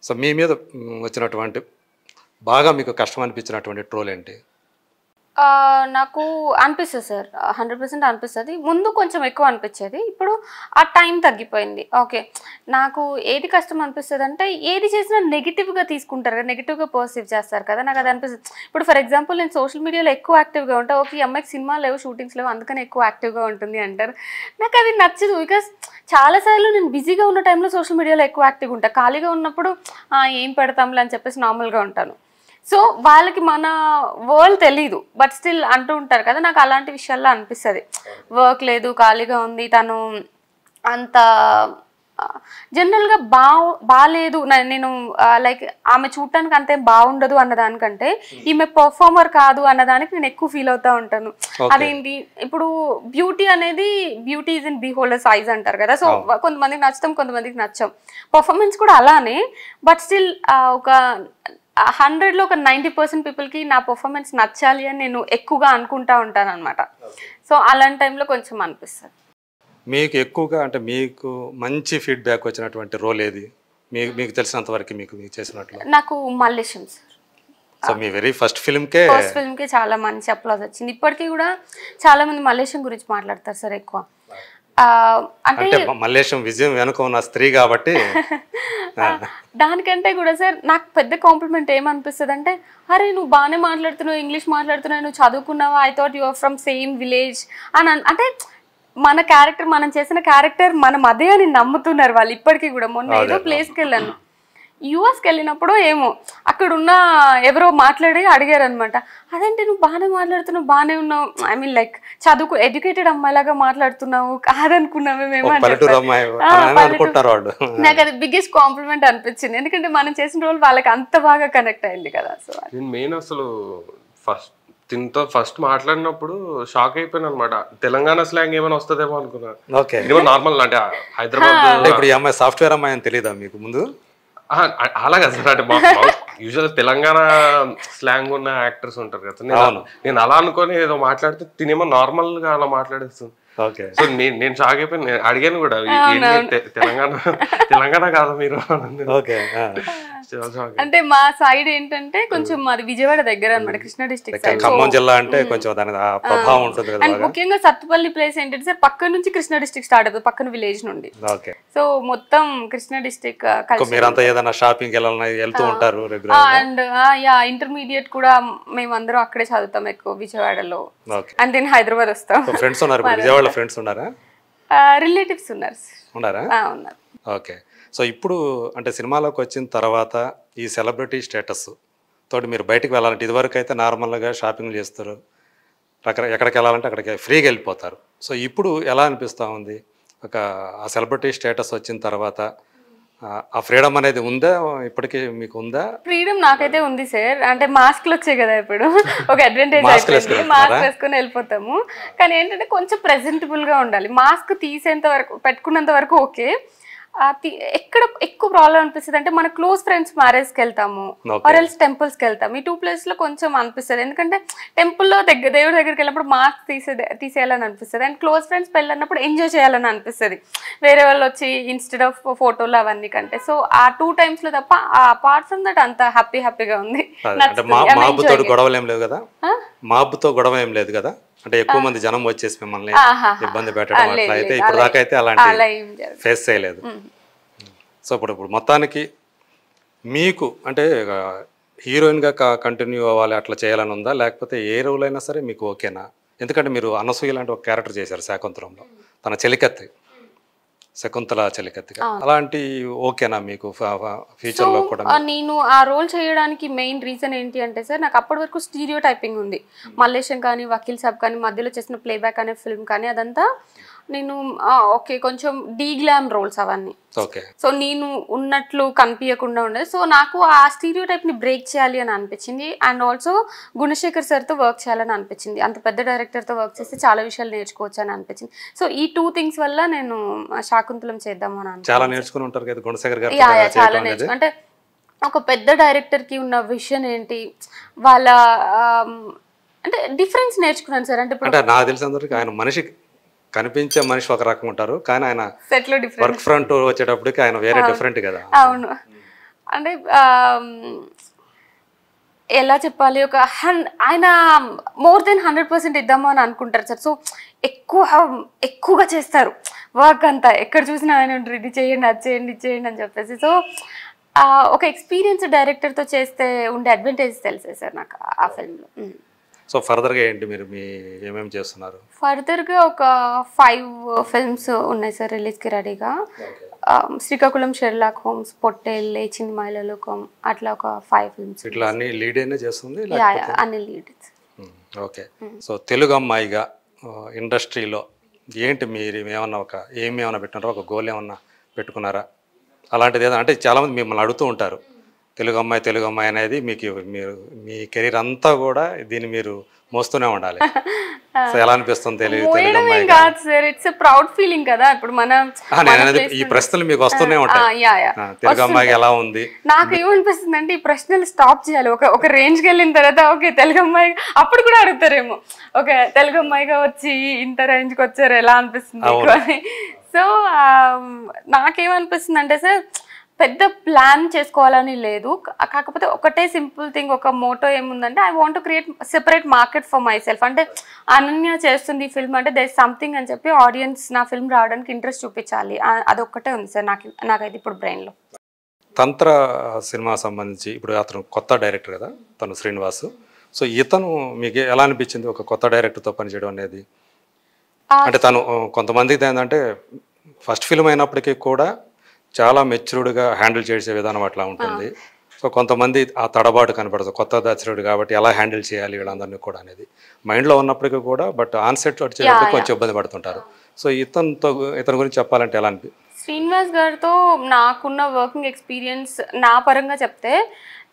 S1: సో మీ మీద వచ్చినటువంటి బాగా మీకు కష్టం అనిపించినటువంటి ట్రోల్ ఏంటి?
S2: నాకు అనిపిస్తుంది సార్, 100% అనిపిస్తుంది. ముందు కొంచెం ఎక్కువ అనిపించేది, ఇప్పుడు ఆ టైం తగ్గిపోయింది. ఓకే, నాకు ఏది కష్టం అనిపిస్తుంది అంటే ఏది చేసినా నెగిటివ్గా తీసుకుంటారు కదా, నెగిటివ్గా పర్సీవ్ చేస్తారు కదా, నాకు అది అనిపిస్తుంది. ఇప్పుడు ఫర్ ఎగ్జాంపుల్ నేను సోషల్ మీడియాలో ఎక్కువ యాక్టివ్గా ఉంటా, ఓకే ఈ అమ్మాయికి సినిమా లేవు, షూటింగ్స్ లేవు, అందుకని ఎక్కువ యాక్టివ్గా ఉంటుంది అంటారు. నాకు అది నచ్చదు, బికాస్ చాలాసార్లు నేను బిజీగా ఉన్న టైంలో సోషల్ మీడియాలో ఎక్కువ యాక్టివ్గా ఉంటాను, ఖాళీగా ఉన్నప్పుడు ఏం పెడతాంలే అని చెప్పేసి నార్మల్గా ఉంటాను. సో వాళ్ళకి మన వరల్డ్ తెలీదు, బట్ స్టిల్ అంటూ ఉంటారు కదా, నాకు అలాంటి విషయాల్లో అనిపిస్తుంది. వర్క్ లేదు, ఖాళీగా ఉంది, తను అంత జనరల్గా బాగాలేదు, నేను లైక్ ఆమె చూడటానికి అంతే బాగుండదు అన్నదానికంటే ఈమె పర్ఫార్మర్ కాదు అన్నదానికి నేను ఎక్కువ ఫీల్ అవుతూ ఉంటాను. అదేంటి ఇప్పుడు బ్యూటీ అనేది beauty is in beholder's ice అంటారు కదా, సో కొంతమందికి నచ్చుతాం, కొంతమందికి నచ్చం. పర్ఫార్మెన్స్ కూడా అలానే, బట్ స్టిల్ ఒక 100లో ఒక 90% పీపుల్కి నా పర్ఫార్మెన్స్ నచ్చాలి అని నేను ఎక్కువగా అనుకుంటా ఉంటాను అనమాట. సో అలాంటి టైంలో కొంచెం అనిపిస్తుంది.
S1: మీకు ఎక్కువగా అంటే మీకు మంచి ఫీడ్బ్యాక్ వచ్చినటువంటి రోల్ ఏది మీకు తెలిసినంత వరకు మీకు చేసినట్లు?
S2: నాకు మల్లేశం సార్.
S1: సో మీ వెరీ ఫస్ట్ ఫిల్మ్కే
S2: చాలా మంచి అప్లాజ్ వచ్చింది. ఇప్పటికీ కూడా చాలా మంది మల్లేశం గురించి మాట్లాడతారు సార్ ఎక్కువ.
S1: అంటే మల్లేశం విజయం వెనుక ఉన్న స్త్రీ కాబట్టి
S2: దానికంటే కూడా సార్ నాకు పెద్ద కాంప్లిమెంట్ ఏమనిపిస్తుంది అంటే, అరే నువ్వు బాగానే మాట్లాడుతున్నావు, ఇంగ్లీష్ మాట్లాడుతున్నావు, నువ్వు చదువుకున్నావా, I thought you are from same village అని. అంటే మన క్యారెక్టర్, మనం చేసిన క్యారెక్టర్ మనం అదే అని నమ్ముతున్నారు వాళ్ళు ఇప్పటికీ కూడా. మొన్న ఏదో ప్లేస్కి వెళ్ళాను, యూఎస్కి వెళ్ళినప్పుడు ఏమో అక్కడ ఉన్న ఎవరో మాట్లాడి అడిగారు అనమాట, అదేంటి నువ్వు బాగానే మాట్లాడుతున్నావు, బాగానే ఉన్నావు, ఐ మీన్ లైక్ చదువుకు ఎడ్యుకేటెడ్ అమ్మాయిలాగా మాట్లాడుతున్నావు, కాదనుకున్నామే మేము. నాకు అది బిగ్గెస్ట్ కాంప్లిమెంట్ అనిపించింది, ఎందుకంటే మనం చేసిన రోజు వాళ్ళకి అంత బాగా కనెక్ట్ అయింది కదా. సో
S3: మెయిన్ అసలు ఫస్ట్ మాట్లాడినప్పుడు షాక్ అయిపోయాను అనమాట. తెలంగాణ స్లాంగ్ ఏమైనా వస్తుందేమో అనుకున్నాను. నార్మల్ అంటే హైదరాబాద్
S1: ఇప్పుడు ఈ అమ్మాయి సాఫ్ట్వేర్ అమ్మాయి అని తెలియదా మీకు ముందు?
S3: అలాగా సార్, అంటే యూజువల్ తెలంగాణ స్లాంగ్ ఉన్న యాక్టర్స్ ఉంటారు కదా, నేను అలా అనుకొని ఏదో మాట్లాడితే తినేమో నార్మల్ గా అలా మాట్లాడేస్తుంది. సో నేను షాక్ అయిపోయి అడిగాను కూడా, తెలంగాణ కాదా మీరు?
S2: అంటే మా సైడ్ ఏంటంటే కొంచెం మాది విజయవాడ దగ్గర అన్నమాట, కృష్ణా డిస్ట్రిక్ట్ సైడ్.
S1: ఖమ్మం జిల్లా అంటే కొంచెం దాని ప్రభావం ఉంటుంది కదా.
S2: అండ్ ముఖ్యంగా సత్తుపల్లి ప్లేస్ ఏంటంటే సార్ పక్కన నుంచి కృష్ణా డిస్ట్రిక్ట్ స్టార్ట్ అవుతుంది, పక్కన విలేజ్ నుండి. సో మొత్తం కృష్ణా డిస్ట్రిక్ట్
S1: మీరంతా ఏదైనా షాపింగ్ వెళ్తూ ఉంటారు రెగ్యులర్?
S2: అండ్ ఇంటర్మీడియట్ కూడా మేమందరం అక్కడే చదువుతాం ఎక్కువ, విజయవాడలో. అండ్ దెన్ హైదరాబాద్ వస్తాం.
S1: ఫ్రెండ్స్ ఉన్నారు విజయవాడలో? ఫ్రెండ్స్ ఉన్నారా?
S2: రిలేటివ్స్ ఉన్నారు.
S1: ఉన్నారా?
S2: ఉన్నారు.
S1: ఓకే. సో ఇప్పుడు అంటే సినిమాలోకి వచ్చిన తర్వాత ఈ సెలబ్రిటీ స్టేటస్ తోటి మీరు బయటికి వెళ్ళాలంటే ఇదివరకు అయితే నార్మల్గా షాపింగ్లు చేస్తారు, ఎక్కడికి వెళ్ళాలంటే అక్కడికి ఫ్రీగా వెళ్ళిపోతారు. సో ఇప్పుడు ఎలా అనిపిస్తూ ఉంది, ఒక ఆ సెలబ్రిటీ స్టేటస్ వచ్చిన తర్వాత ఆ ఫ్రీడమ్ అనేది ఉందా, ఇప్పటికీ మీకు ఉందా?
S2: ఫ్రీడమ్ నాకైతే ఉంది సార్. అంటే మాస్క్లు వచ్చాయి కదా ఇప్పుడు, ఒక అడ్వాంటేజ్ అయిపోయింది. మాస్క్ వేసుకొని వెళ్ళిపోతాము. కానీ ఏంటంటే కొంచెం ప్రెజెంటబుల్గా ఉండాలి. మాస్క్ తీసేంత వరకు, పెట్టుకున్నంత వరకు ఓకే. ఎక్కడ ఎక్కువ ప్రాబ్లం అనిపిస్తుంది అంటే మన క్లోజ్ ఫ్రెండ్స్ మ్యారేజ్కి వెళ్తాము, ఆర్ ఎల్స్ టెంపుల్స్కి వెళ్తాము. ఈ 2 ప్లేస్లో కొంచెం అనిపిస్తుంది. ఎందుకంటే టెంపుల్లో దేవుడి దగ్గరికి వెళ్ళినప్పుడు మాస్క్ తీసేయాలని అనిపిస్తుంది. అండ్ క్లోజ్ ఫ్రెండ్స్ పెళ్ళినప్పుడు ఎంజాయ్ చేయాలని అనిపిస్తుంది, వేరే వాళ్ళు వచ్చి ఇన్స్టెడ్ ఆఫ్ ఫోటోలు అవన్నీ కంటే. సో ఆ 2 టైమ్స్లో తప్ప అపార్ట్ ఫ్రమ్ దట్ అంత హ్యాపీగా ఉంది.
S1: మాబుతో గొడవలు ఏం లేవు కదా, మాబుతో గొడవ ఏం లేదు కదా, అంటే ఎక్కువ మంది జనం వచ్చేసి మిమ్మల్ని ఇబ్బంది పెట్టడం అట్లా అయితే ఇప్పుడు దాకా అయితే అలాంటి ఫేస్ చేయలేదు. సో ఇప్పుడు మొత్తానికి మీకు అంటే హీరోయిన్గా కంటిన్యూ అవ్వాలి అట్లా చేయాలని ఉందా, లేకపోతే ఏ రోల్ అయినా సరే మీకు ఓకేనా? ఎందుకంటే మీరు అనసూయ లాంటి ఒక క్యారెక్టర్ చేశారు శాకుంతలంలో, తన చెలికత్తి, శకుంతల చెలికత్తిగా. అలాంటి ఓకేనా మీకు ఫ్యూచర్లో కూడా?
S2: నేను ఆ రోల్ చేయడానికి మెయిన్ రీజన్ ఏంటి అంటే సార్, నాకు అప్పటి వరకు స్టీరియో టైపింగ్ ఉంది. మల్లేశం కానీ, వకీల్ సాబ్ కానీ, మధ్యలో చేసిన ప్లేబ్యాక్ అనే ఫిల్మ్ కానీ, అదంతా నేను ఓకే కొంచెం డీగ్లామ్ రోల్స్ అవన్నీ. సో నేను ఉన్నట్లు కనిపించకుండా ఉండేది. సో నాకు ఆ స్టీరియో టైప్ని బ్రేక్ చేయాలి అని అనిపించింది. అండ్ ఆల్సో గుణశేఖర్ సార్తో వర్క్ చేయాలని అనిపించింది. అంత పెద్ద డైరెక్టర్తో వర్క్ చేస్తే చాలా విషయాలు నేర్చుకోవచ్చు అని అనిపించింది. సో ఈ 2 థింగ్స్ వల్ల నేను శాకుంతలం చేద్దాము అని
S1: చాలా నేర్చుకుని ఉంటారు కదా గుణశేఖర్ గారు.
S2: చాలా నేర్చుకు అంటే ఒక పెద్ద డైరెక్టర్కి ఉన్న విషన్ ఏంటి, వాళ్ళ అంటే డిఫరెన్స్ నేర్చుకున్నాను సార్. అంటే ఇప్పుడు
S1: నాకు తెలిసినందుకు ఆయన మనిషి కనిపించే మనిషి ఒక రకం ఉంటారు, కానీ ఆయన
S2: సెట్లో
S1: వర్క్ ఫ్రంట్ వచ్చేటప్పటికి ఆయన వేరే డిఫరెంట్ కదా.
S2: అవును, అంటే ఎలా చెప్పాలి, ఆయన మోర్ దెన్ 100% ఇద్దాము అని అనుకుంటారు సార్. సో ఎక్కువగా చేస్తారు వర్క్ అంతా, ఎక్కడ చూసినా ఆయన ఉంటారు, ఇది చేయండి, అది చేయండి, ఇది చేయండి అని చెప్పేసి. సో ఒక ఎక్స్పీరియన్స్ డైరెక్టర్తో చేస్తే ఉండే అడ్వాంటేజ్ తెలిసే సార్ నాకు ఆ ఫిల్మ్లో.
S1: సో ఫర్దర్గా ఏంటి మీరు ఏమేమి చేస్తున్నారు?
S2: ఫర్దర్గా ఒక 5 ఫిల్మ్స్ ఉన్నాయి సార్ రిలీజ్కి రెడీగా. శ్రీకాకుళం, షెర్లాక్ హోమ్స్, పొట్టేల్, లేచింది మహిళలోకం, అట్లా ఒక 5 ఫిల్మ్స్.
S1: ఇట్లా అన్ని లీడ్ అయినా చేస్తుంది?
S2: అన్ని లీడ్.
S1: ఓకే. సో తెలుగు అమ్మాయిగా ఇండస్ట్రీలో ఏంటి మీరు ఏమన్నా ఏమేమన్నా పెట్టినారా, ఒక గోల్ ఏమన్నా పెట్టుకున్నారా? అలాంటిది ఏదైనా అంటే చాలామంది మిమ్మల్ని అడుగుతూ ఉంటారు, తెలుగు అమ్మాయి అనేది మీరు మీ కెరీర్ అంతా కూడా దీన్ని మీరు మోస్తూనే ఉండాలి. సో ఎలా అనిపిస్తుంది తెలుగు అమ్మాయి?
S2: కాదు sir, it's a proud feeling కదా. ఇప్పుడు
S1: ఈ ప్రశ్నలు మీకు వస్తూనే ఉంటాయి, తెలుగు అమ్మాయి ఎలా ఉంది?
S2: నాకు ఏమనిపిస్తుంది అంటే ఈ ప్రశ్నలు స్టాప్ చేయాలి. ఒక రేంజ్కి వెళ్ళిన తర్వాత ఓకే తెలుగు అమ్మాయి, అప్పుడు కూడా అడుగుతారేమో ఓకే తెలుగు అమ్మాయిగా వచ్చి ఇంత రేంజ్కి వచ్చారు ఎలా అనిపిస్తుంది. సో నాకేమనిపిస్తుంది అంటే సార్, పెద్ద ప్లాన్ చేసుకోవాలని లేదు, కాకపోతే ఒకటే సింపుల్ థింగ్, ఒక మోటో ఏముందంటే I want to create separate market for my self. అంటే అనన్య చేస్తుంది ఈ ఫిల్మ్ అంటే దేర్ ఇస్ సంథింగ్ అని చెప్పి ఆడియన్స్ నా ఫిల్మ్ రావడానికి ఇంట్రెస్ట్ చూపించాలి, అదొక్కటే ఉంది సార్ నాకైతే ఇప్పుడు బ్రెయిన్లో.
S1: తంత్ర సినిమా సంబంధించి ఇప్పుడు అతను కొత్త డైరెక్టర్ కదా, తను శ్రీనివాస్. సో ఇతను మీకు ఎలా అనిపించింది ఒక కొత్త డైరెక్టర్తో పనిచేయడం అనేది? అంటే తను కొంతమందికి ఏంటంటే ఫస్ట్ ఫిల్మ్ అయినప్పటికీ కూడా చాలా మెచ్యూర్డ్గా హ్యాండిల్ చేసే విధానం అట్లా ఉంటుంది. సో కొంతమంది ఆ తడబాటు కనపడుతుంది, కొత్త దర్శకుడు కాబట్టి ఎలా హ్యాండిల్ చేయాలి వీళ్ళందరినీ కూడా అనేది మైండ్లో ఉన్నప్పటికీ కూడా, బట్ ఆన్సెట్ వచ్చేటప్పుడు కొంచెం ఇబ్బంది పడుతుంటారు. సో ఇతని గురించి చెప్పాలంటే ఎలా అనిపి?
S2: శ్రీనివాస్ గారితో నాకున్న వర్కింగ్ ఎక్స్పీరియన్స్ నా పరంగా చెప్తే,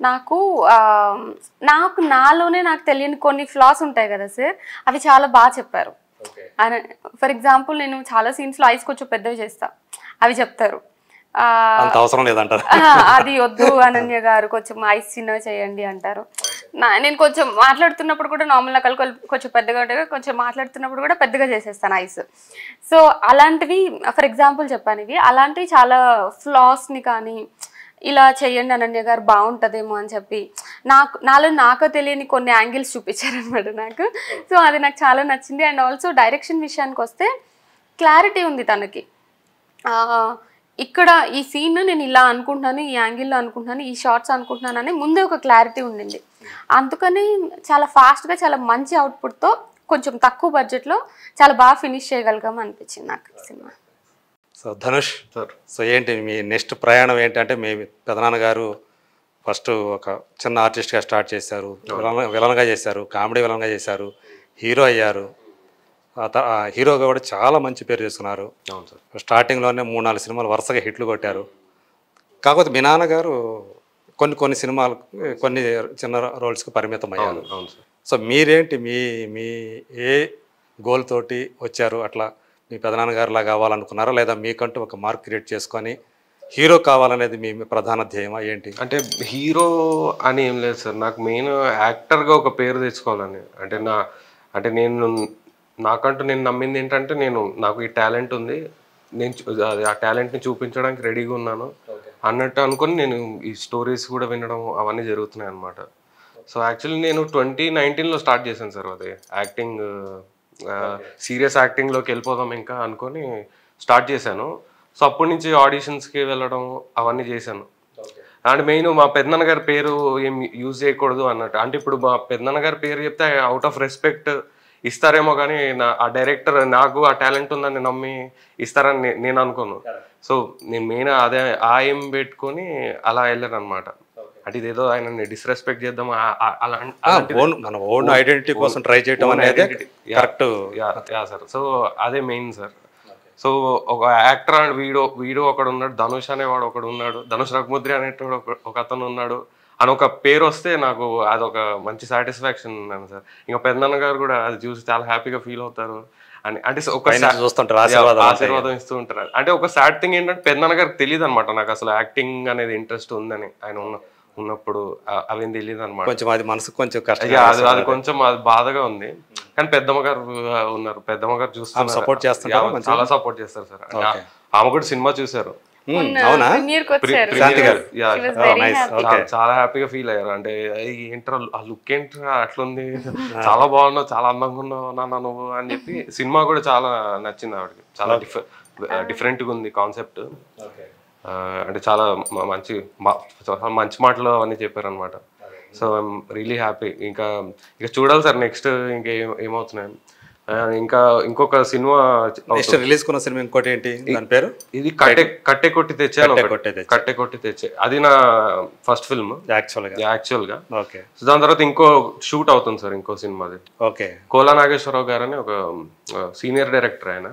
S2: నాకు నాలోనే నాకు తెలియని కొన్ని ఫ్లాస్ ఉంటాయి కదా సార్, అవి చాలా బాగా చెప్పారు. ఫర్ ఎగ్జాంపుల్ నేను చాలా సీన్స్లో ఐస్ కొంచెం పెద్దవి చేస్తా, అవి చెప్తారు.
S1: అంత అవసరం లేదంటారు,
S2: అది వద్దు అనన్య గారు కొంచెం ఐస్ చిన్నవి చేయండి అంటారు. నేను కొంచెం మాట్లాడుతున్నప్పుడు కూడా నార్మల్ నకలు కొంచెం పెద్దగా ఉంటాయి, కొంచెం మాట్లాడుతున్నప్పుడు కూడా పెద్దగా చేసేస్తాను ఐస్. సో అలాంటివి ఫర్ ఎగ్జాంపుల్ చెప్పాను, ఇవి అలాంటివి చాలా ఫ్లాస్ని కానీ ఇలా చేయండి అనన్య గారు బాగుంటుందేమో అని చెప్పి నాలో తెలియని కొన్ని యాంగిల్స్ చూపించారనమాట నాకు. సో అది నాకు చాలా నచ్చింది. అండ్ ఆల్సో డైరెక్షన్ విషయానికి వస్తే క్లారిటీ ఉంది తనకి. ఇక్కడ ఈ సీన్ నేను ఇలా అనుకుంటున్నాను, ఈ యాంగిల్లో అనుకుంటున్నాను, ఈ షార్ట్స్ అనుకుంటున్నాను అని ముందే ఒక క్లారిటీ ఉండింది. అందుకని చాలా ఫాస్ట్గా చాలా మంచి అవుట్పుట్తో కొంచెం తక్కువ బడ్జెట్లో చాలా బాగా ఫినిష్ చేయగలిగాము అనిపించింది నాకు cinema.
S1: So Dhanush sir, so ఏంటి మీ నెక్స్ట్ ప్రయాణం ఏంటంటే మీ పెదనాన్నగారు ఫస్ట్ ఒక చిన్న ఆర్టిస్ట్గా స్టార్ట్ చేశారు, విలన్గా చేశారు, కామెడీ విలన్గా చేశారు, హీరో అయ్యారు. హీరోగా కూడా చాలా మంచి పేరు చేసుకున్నారు.
S3: అవును సార్.
S1: స్టార్టింగ్లోనే 3-4 సినిమాలు వరుసగా హిట్లు కొట్టారు. కాకపోతే మీ నాన్నగారు కొన్ని సినిమాలు కొన్ని చిన్న రోల్స్కి పరిమితం అయ్యారు.
S3: అవును సార్.
S1: సో మీరేంటి మీ మీ ఏ గోల్ తోటి వచ్చారు? అట్లా మీ పెదనాన్నగారిలా కావాలనుకున్నారా, లేదా మీకంటూ ఒక మార్క్ క్రియేట్ చేసుకొని హీరో కావాలనేది మీ మీ ప్రధాన ధ్యేయమా ఏంటి?
S3: అంటే హీరో అని ఏం లేదు సార్, నాకు మెయిన్ యాక్టర్గా ఒక పేరు తెచ్చుకోవాలని. అంటే నాకంటూ నేను నమ్మింది ఏంటంటే, నాకు ఈ టాలెంట్ ఉంది, ఆ టాలెంట్ని చూపించడానికి రెడీగా ఉన్నాను అన్నట్టు అనుకొని నేను ఈ స్టోరీస్ కూడా వినడం అవన్నీ జరుగుతున్నాయి అనమాట. సో యాక్చువల్లీ నేను 2019లో స్టార్ట్ చేశాను సార్ అది యాక్టింగ్. సీరియస్ యాక్టింగ్లోకి వెళ్ళిపోదాం ఇంకా అనుకొని స్టార్ట్ చేశాను. సో అప్పటి నుంచి ఆడిషన్స్కి వెళ్ళడం అవన్నీ చేశాను. అండ్ మెయిన్ మా పెద్దనాన్న గారి పేరు ఏం యూజ్ చేయకూడదు అన్నట్టు. అంటే ఇప్పుడు మా పెద్దనాన్న గారి పేరు చెప్తే అవుట్ ఆఫ్ రెస్పెక్ట్ ఇస్తారేమో, కానీ ఆ డైరెక్టర్ నాకు ఆ టాలెంట్ ఉందని నమ్మి ఇస్తారని నేను అనుకోను. సో నేను మెయిన్ అదే ఆ ఏం పెట్టుకొని అలా వెళ్ళాను అనమాట. అంటే ఇదేదో ఆయన డిస్రెస్పెక్ట్ చేద్దాం
S1: మన ఓన్ ఐడెంటిటీ కోసం ట్రై చేయడం అనేది కరెక్ట్.
S3: Yeah sir. సో అదే మెయిన్ సార్. సో ఒక యాక్టర్ వీడు ఒకడు ఉన్నాడు, ధనుష్ అనేవాడు ఒకడు ఉన్నాడు, ధనుష్ రఘుముద్రి అనేటోడు ఒక అతను ఉన్నాడు అని ఒక పేరు వస్తే నాకు అదొక మంచి సాటిస్ఫాక్షన్ ఉన్నాను సార్. ఇంకా పెద్దనాన్న గారు కూడా అది చూసి చాలా హ్యాపీగా ఫీల్ అవుతారు అని. అంటే ఒక
S1: చూస్తుంటారు,
S3: ఆశీర్వాదం ఇస్తూ ఉంటారు. అంటే ఒక సాడ్ థింగ్ ఏంటంటే పెద్దనాన్న గారికి తెలియదు అనమాట నాకు అసలు యాక్టింగ్ అనేది ఇంట్రెస్ట్ ఉందని. ఆయన ఉన్నప్పుడు అవేం తెలియదు అనమాట.
S1: కొంచెం అది మనసుకు కొంచెం కష్టం,
S3: అది కొంచెం అది బాధగా ఉంది. కానీ పెద్దమ్మ గారు ఉన్నారు, పెద్దమ్మ గారు చూస్తారు,
S1: సపోర్ట్ చేస్తారు,
S3: చాలా సపోర్ట్ చేస్తారు సార్. ఆమె కూడా సినిమా చూసారు.
S1: అవునా?
S3: చాలా హ్యాపీగా ఫీల్ అయ్యారు. అంటే ఏంట్రా ఆ లుక్ ఏంట్రా అట్లుంది, చాలా బాగున్నావు, చాలా అందంగా ఉన్నావు నాన్న నువ్వు అని చెప్పి సినిమా కూడా చాలా నచ్చింది ఆవిడకి. చాలా డిఫరెంట్గా ఉంది కాన్సెప్ట్. అంటే చాలా మంచి మాటలు అవన్నీ చెప్పారనమాట. So I'm really happy. ఇంకా చూడాలి సార్ నెక్స్ట్ ఇంకా ఏమవుతున్నాయి. ఇంకొక సినిమా
S1: రిలీజ్ కొన్న సినిమా ఇంకోటి ఏంటి దాని పేరు?
S3: ఇది కట్టె కొట్టి తెచ్చే అది నా ఫస్ట్ ఫిల్మ్ యాక్చువల్ గా. సో దాని తర్వాత ఇంకో షూట్ అవుతుంది సార్ ఇంకో సినిమాది. కోలా నాగేశ్వరరావు గారు అని ఒక సీనియర్ డైరెక్టర్, ఆయన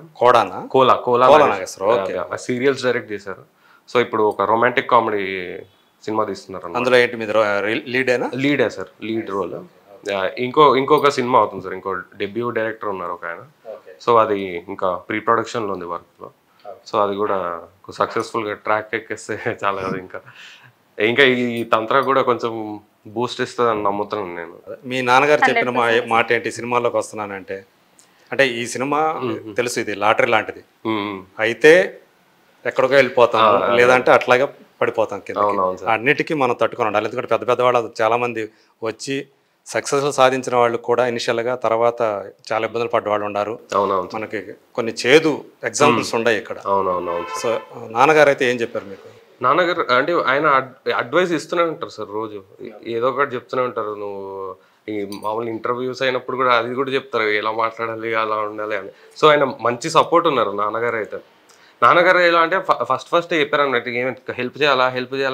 S3: కోలా నాగేశ్వరరావు సీరియల్స్ డైరెక్ట్ చేశారు. సో ఇప్పుడు ఒక రొమాంటిక్ కామెడీ సినిమా తీస్తున్నారు.
S1: అందులో ఏంటి మీద
S3: లీడే సార్, లీడ్ రోల్. ఇంకొక సినిమా అవుతుంది సార్, ఇంకో డెబ్యూ డైరెక్టర్ ఉన్నారు ఒక ఆయన. సో అది ఇంకా ప్రీ ప్రొడక్షన్లో ఉంది వర్క్లో. సో అది కూడా సక్సెస్ఫుల్గా ట్రాక్ ఎక్కేస్తే చాలా కదా. ఇంకా ఈ తంత్ర కూడా కొంచెం బూస్ట్ ఇస్తుంది అని నమ్ముతున్నాను నేను.
S1: మీ నాన్నగారు చెప్పిన మాట ఏంటి సినిమాల్లోకి వస్తున్నానంటే? అంటే ఈ సినిమా తెలుసు ఇది లాటరీ లాంటిది, అయితే ఎక్కడికో వెళ్ళిపోతాం, లేదంటే అట్లాగే పడిపోతాం కింద. అన్నిటికీ మనం తట్టుకొని ఉండాలి. ఎందుకంటే పెద్ద వాళ్ళు చాలా మంది వచ్చి సక్సెస్ సాధించిన వాళ్ళు కూడా ఇనిషియల్గా తర్వాత చాలా ఇబ్బందులు పడ్డ వాళ్ళు ఉన్నారు. మనకి కొన్ని చేదు ఎగ్జాంపుల్స్ ఉన్నాయి ఇక్కడ. సో నాన్నగారు అయితే ఏం చెప్పారు మీకు?
S3: నాన్నగారు అంటే ఆయన అడ్వైస్ ఇస్తూనే ఉంటారు సార్, రోజు ఏదో ఒకటి చెప్తూనే ఉంటారు. నువ్వు ఈ మామూలు ఇంటర్వ్యూస్ అయినప్పుడు కూడా అది కూడా చెప్తారు, ఎలా మాట్లాడాలి అలా ఉండాలి అని. సో ఆయన మంచి సపోర్ట్ ఉన్నారు నాన్నగారు అయితే. నాన్నగారు ఎలా అంటే ఫస్ట్ చెప్పారు అన్నట్టు, ఏమి హెల్ప్ చేయాలా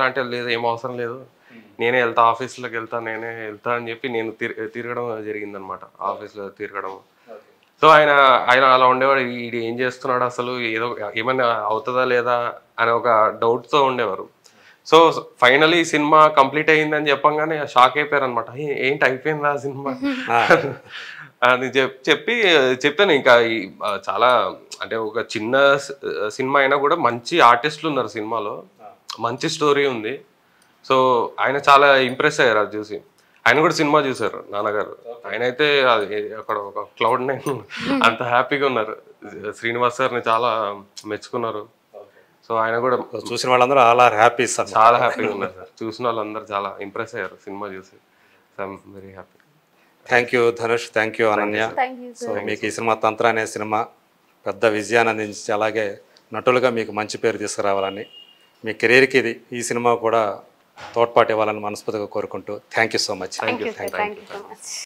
S3: అంటే లేదు, ఏం అవసరం లేదు, నేనే వెళ్తా, ఆఫీస్లోకి నేనే వెళ్తా అని చెప్పి నేను తిరగడం జరిగిందనమాట, ఆఫీస్లో తిరగడం. సో ఆయన అలా ఉండేవాడు, వీడు ఏం చేస్తున్నాడు అసలు, ఏమైనా అవుతుందా లేదా అని ఒక డౌట్తో ఉండేవారు. సో ఫైనలీ సినిమా కంప్లీట్ అయ్యిందని చెప్పంగానే షాక్ అయిపోయారు అనమాట. ఏంటి అయిపోయిందా సినిమా అని చెప్పాను. ఇంకా చాలా అంటే ఒక చిన్న సినిమా అయినా కూడా మంచి ఆర్టిస్టులు ఉన్నారు సినిమాలో, మంచి స్టోరీ ఉంది. సో ఆయన చాలా ఇంప్రెస్ అయ్యారు అది చూసి. ఆయన కూడా సినిమా చూసారు నాన్నగారు. ఆయన అయితే అక్కడ ఒక Cloud9 అంత హ్యాపీగా ఉన్నారు. శ్రీనివాస్ సార్ని చాలా మెచ్చుకున్నారు. సో ఆయన కూడా
S1: చూసిన వాళ్ళందరూ చాలా
S3: హ్యాపీగా ఉన్నారు సార్. చూసిన వాళ్ళందరూ చాలా ఇంప్రెస్ అయ్యారు సినిమా చూసి. So I'm very happy.
S1: Thank you Dhanush, thank you Ananya. So మీకు ఈ సినిమా తంత్ర అనే సినిమా పెద్ద విజయాన్ని అందించి అలాగే నటులుగా మీకు మంచి పేరు తీసుకురావాలని, మీ కెరీర్కి ఈ సినిమా కూడా తోడ్పాటు ఇవ్వాలని మనస్ఫూర్తిగా కోరుకుంటూ థ్యాంక్ యూ సో మచ్.